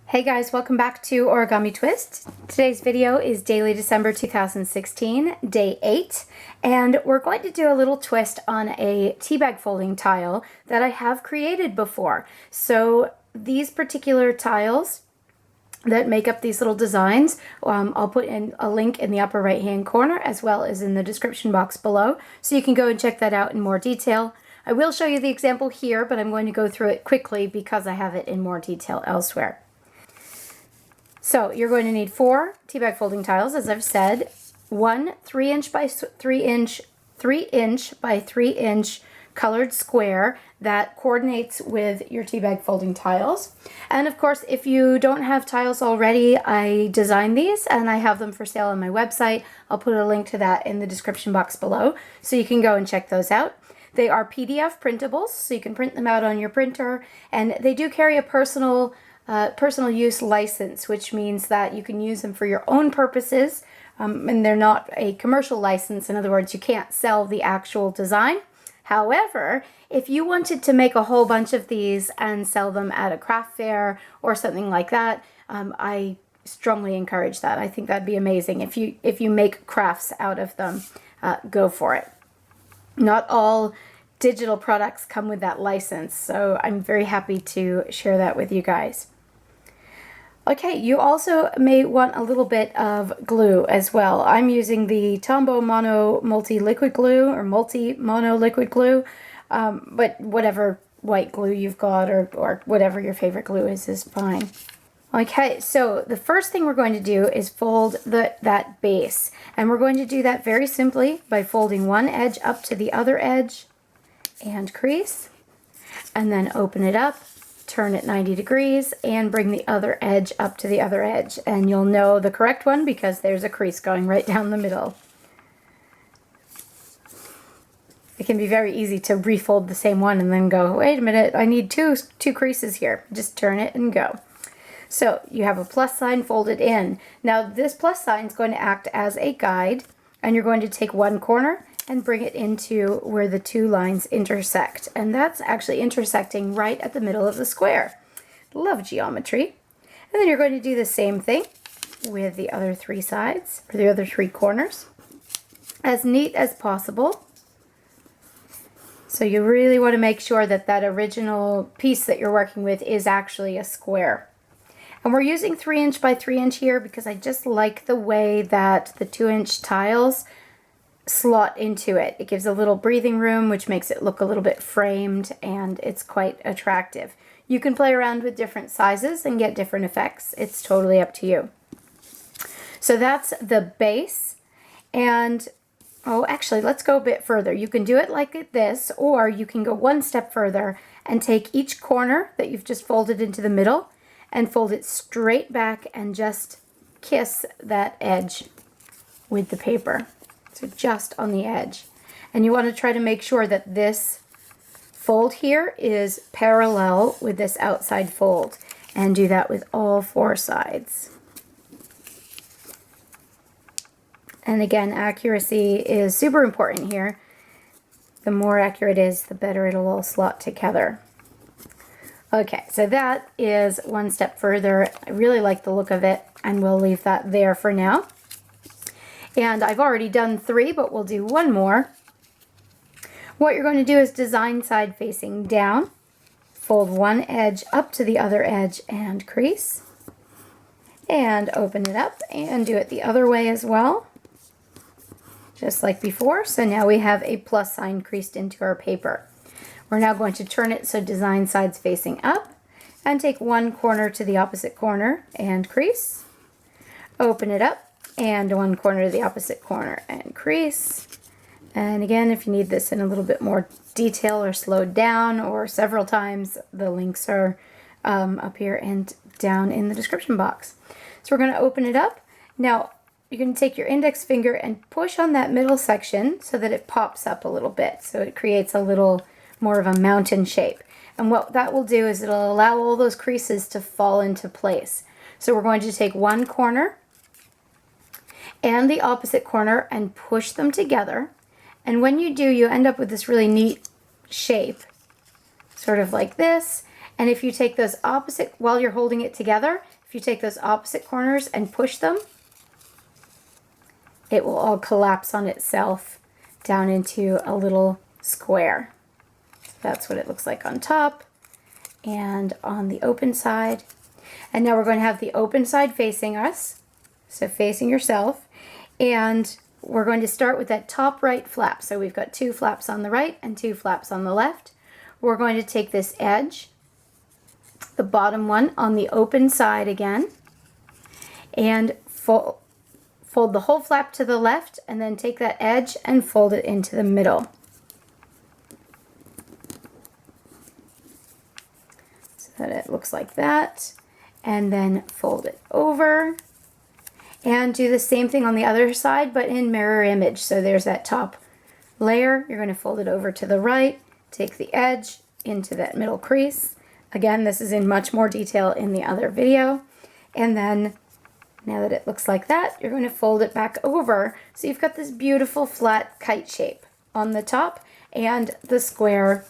Hey guys, welcome back to Origami Twist. Today's video is daily December 2016, day 8, and we're going to do a little twist on a teabag folding tile that I have created before. So these particular tiles that make up these little designs, I'll put in a link in the upper right hand corner as well as in the description box below, so you can go and check that out in more detail. I will show you the example here, but I'm going to go through it quickly because I have it in more detail elsewhere. So you're going to need 4 teabag folding tiles, as I've said, one 3" by 3" by 3" colored square that coordinates with your teabag folding tiles. And of course, if you don't have tiles already, I designed these and I have them for sale on my website. I'll put a link to that in the description box below, so you can go and check those out. They are PDF printables, so you can print them out on your printer, and they do carry a personal use license, which means that you can use them for your own purposes, and they're not a commercial license. In other words, you can't sell the actual design. However, if you wanted to make a whole bunch of these and sell them at a craft fair or something like that, I strongly encourage that. I think that'd be amazing. If you make crafts out of them, go for it. Not all digital products come with that license, so I'm very happy to share that with you guys. Okay, you also may want a little bit of glue as well. I'm using the Tombow Mono Multi-Liquid Glue or Multi-Mono Liquid Glue, but whatever white glue you've got or whatever your favorite glue is fine. Okay, so the first thing we're going to do is fold that base, and we're going to do that very simply by folding one edge up to the other edge and crease, and then open it up, turn it 90 degrees, and bring the other edge up to the other edge. And you'll know the correct one because there's a crease going right down the middle. It can be very easy to refold the same one and then go, wait a minute, I need two creases here. Just turn it and go. So you have a plus sign folded in. Now this plus sign is going to act as a guide, and you're going to take one corner and bring it into where the two lines intersect. And that's actually intersecting right at the middle of the square. Love geometry. And then you're going to do the same thing with the other 3 sides, or the other 3 corners. As neat as possible. So you really want to make sure that that original piece that you're working with is actually a square. And we're using 3" by 3" here because I just like the way that the 2" tiles slot into it. It gives a little breathing room, which makes it look a little bit framed, and it's quite attractive. You can play around with different sizes and get different effects. It's totally up to you. So that's the base. And oh, actually, let's go a bit further. You can do it like this, or you can go one step further and take each corner that you've just folded into the middle and fold it straight back and just kiss that edge with the paper. So just on the edge. And you want to try to make sure that this fold here is parallel with this outside fold, and do that with all 4 sides. And again, accuracy is super important here. The more accurate it is, the better it'll all slot together. Okay, so that is one step further. I really like the look of it, and we'll leave that there for now. And I've already done 3, but we'll do one more. What you're going to do is design side facing down, fold one edge up to the other edge and crease, and open it up and do it the other way as well, just like before. So now we have a plus sign creased into our paper. We're now going to turn it so design sides facing up, and take one corner to the opposite corner and crease, open it up, and one corner to the opposite corner and crease. And again, if you need this in a little bit more detail or slowed down or several times, the links are up here and down in the description box. So we're going to open it up. Now you're going to take your index finger and push on that middle section so that it pops up a little bit, so it creates a little more of a mountain shape. And what that will do is it'll allow all those creases to fall into place. So we're going to take one corner and the opposite corner and push them together. And when you do, you end up with this really neat shape, sort of like this. And if you take those opposite, while you're holding it together, if you take those opposite corners and push them, it will all collapse on itself down into a little square. So that's what it looks like on top and on the open side. And now we're going to have the open side facing us, so facing yourself, and we're going to start with that top right flap. So we've got 2 flaps on the right and 2 flaps on the left. We're going to take this edge, the bottom one on the open side again, and fold the whole flap to the left, and then take that edge and fold it into the middle. So that it looks like that. And then fold it over. And do the same thing on the other side, but in mirror image. So there's that top layer. You're going to fold it over to the right, take the edge into that middle crease. Again, this is in much more detail in the other video. And then, now that it looks like that, you're going to fold it back over. So you've got this beautiful flat kite shape on the top and the square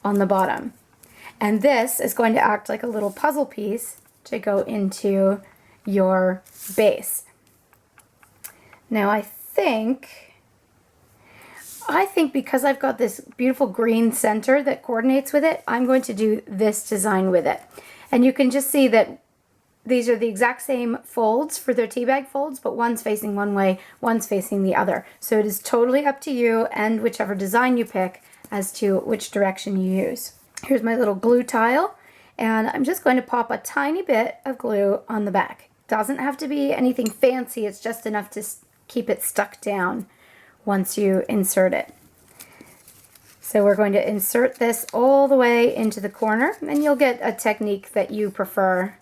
on the bottom. And this is going to act like a little puzzle piece to go into your base. Now I think because I've got this beautiful green center that coordinates with it, I'm going to do this design with it. And you can just see that these are the exact same folds for their tea bag folds, but one's facing one way, one's facing the other. So it is totally up to you and whichever design you pick as to which direction you use. Here's my little glue tile, and I'm just going to pop a tiny bit of glue on the back. Doesn't have to be anything fancy, it's just enough to keep it stuck down once you insert it. So we're going to insert this all the way into the corner, and you'll get a technique that you prefer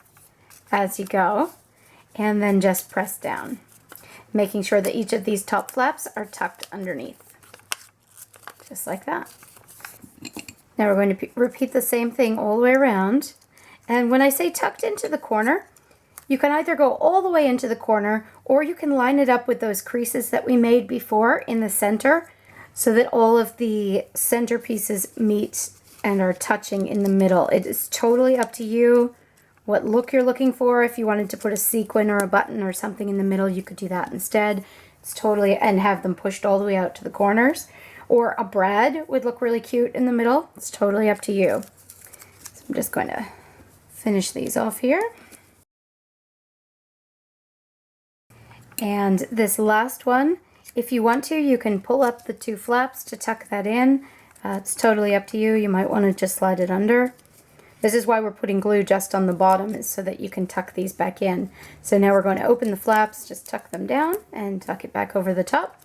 as you go, and then just press down, making sure that each of these top flaps are tucked underneath, just like that. Now we're going to repeat the same thing all the way around. And when I say tucked into the corner, you can either go all the way into the corner, or you can line it up with those creases that we made before in the center, so that all of the center pieces meet and are touching in the middle. It is totally up to you what look you're looking for. If you wanted to put a sequin or a button or something in the middle, you could do that instead. It's totally, and have them pushed all the way out to the corners. Or a brad would look really cute in the middle. It's totally up to you. So I'm just going to finish these off here. And this last one, if you want to, you can pull up the 2 flaps to tuck that in. It's totally up to you. You might want to just slide it under. This is why we're putting glue just on the bottom, is so that you can tuck these back in. So now we're going to open the flaps, just tuck them down and tuck it back over the top.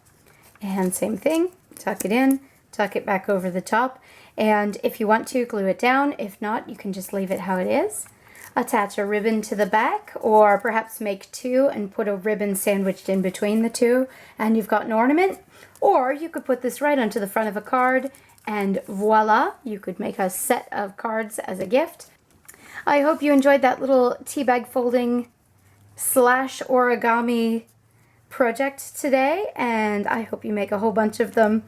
And same thing. Tuck it in, tuck it back over the top, and if you want to, glue it down. If not, you can just leave it how it is. Attach a ribbon to the back, or perhaps make 2 and put a ribbon sandwiched in between the 2, and you've got an ornament. Or you could put this right onto the front of a card, and voila, you could make a set of cards as a gift. I hope you enjoyed that little tea bag folding / origami project today, and I hope you make a whole bunch of them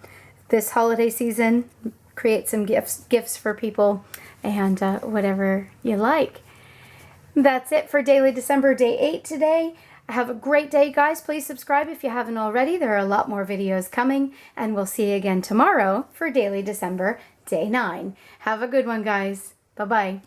this holiday season. Create some gifts for people, and whatever you like. That's it for Daily December Day 8 today. Have a great day, guys. Please subscribe if you haven't already. There are a lot more videos coming, and we'll see you again tomorrow for Daily December Day 9. Have a good one, guys. Bye-bye.